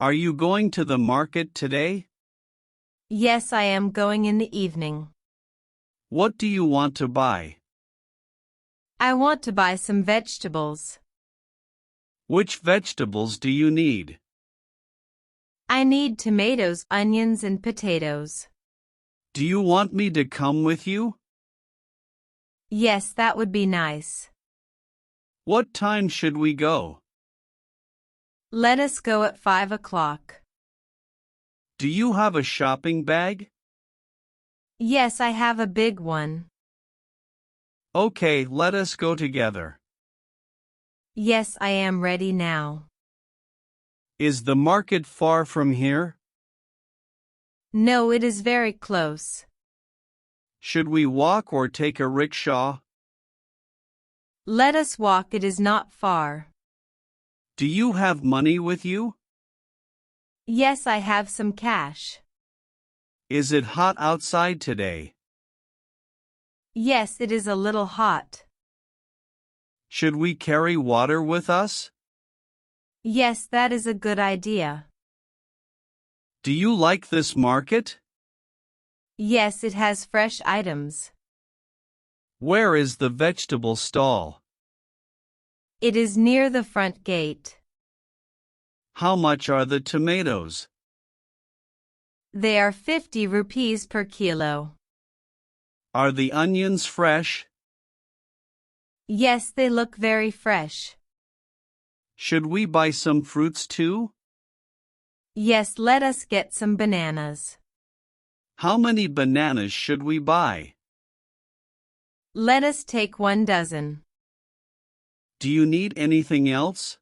Are you going to the market today? Yes, I am going in the evening. What do you want to buy? I want to buy some vegetables. Which vegetables do you need? I need tomatoes, onions, and potatoes. Do you want me to come with you? Yes, that would be nice. What time should we go? Let us go at 5 o'clock. Do you have a shopping bag? Yes, I have a big one. Okay, let us go together. Yes, I am ready now. Is the market far from here? No, it is very close. Should we walk or take a rickshaw? Let us walk, it is not far. Do you have money with you? Yes, I have some cash. Is it hot outside today? Yes, it is a little hot. Should we carry water with us? Yes, that is a good idea. Do you like this market? Yes, it has fresh items. Where is the vegetable stall? It is near the front gate. How much are the tomatoes? They are 50 rupees per kilo. Are the onions fresh? Yes, they look very fresh. Should we buy some fruits too? Yes, let us get some bananas. How many bananas should we buy? Let us take 1 dozen. Do you need anything else?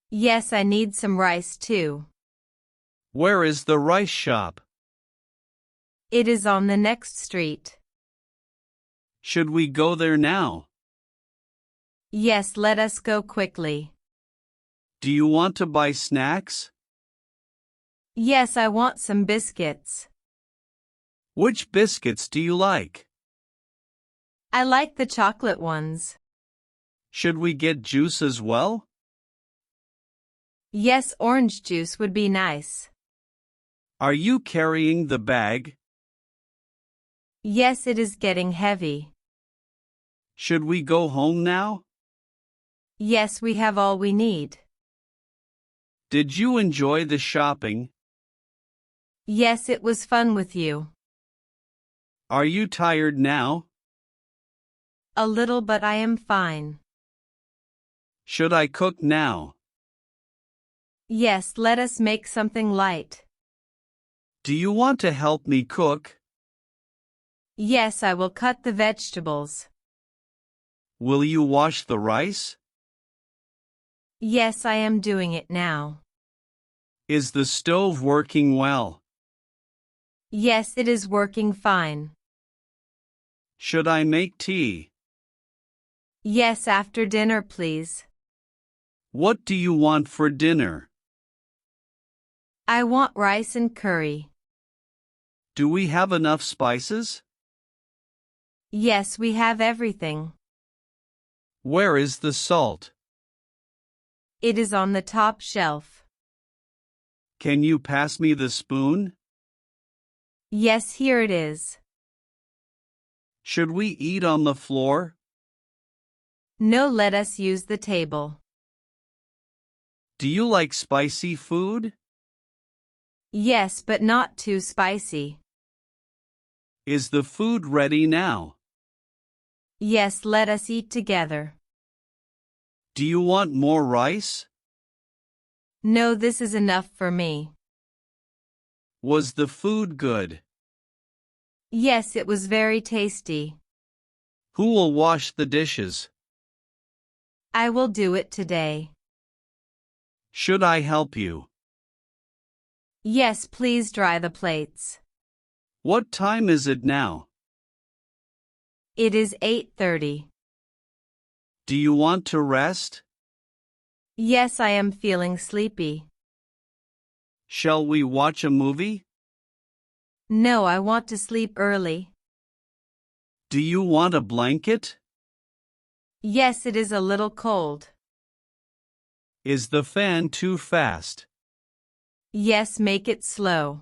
Yes, I need some rice too. Where is the rice shop? It is on the next street. Should we go there now? Yes, let us go quickly. Do you want to buy snacks? Yes, I want some biscuits. Which biscuits do you like? I like the chocolate ones. Should we get juice as well? Yes, orange juice would be nice. Are you carrying the bag? Yes, it is getting heavy. Should we go home now? Yes, we have all we need. Did you enjoy the shopping? Yes, it was fun with you. Are you tired now? A little, but I am fine. Should I cook now? Yes, let us make something light. Do you want to help me cook? Yes, I will cut the vegetables. Will you wash the rice? Yes, I am doing it now. Is the stove working well? Yes, it is working fine. Should I make tea? Yes, after dinner, please. What do you want for dinner? I want rice and curry. Do we have enough spices? Yes, we have everything. Where is the salt? It is on the top shelf. Can you pass me the spoon? Yes, here it is. Should we eat on the floor? No, let us use the table. Do you like spicy food? Yes, but not too spicy. Is the food ready now? Yes, let us eat together. Do you want more rice? No, this is enough for me. Was the food good? Yes, it was very tasty. Who will wash the dishes? I will do it today. Should I help you? Yes, please dry the plates. What time is it now? It is 8:30. Do you want to rest? Yes, I am feeling sleepy. Shall we watch a movie? No, I want to sleep early. Do you want a blanket? Yes, it is a little cold. Is the fan too fast? Yes, make it slow.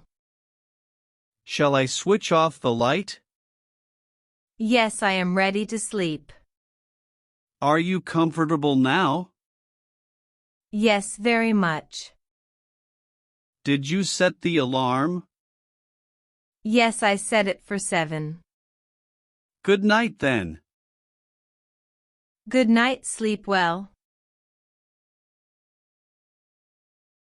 Shall I switch off the light? Yes, I am ready to sleep. Are you comfortable now? Yes, very much. Did you set the alarm? Yes, I set it for 7. Good night then. Good night, sleep well.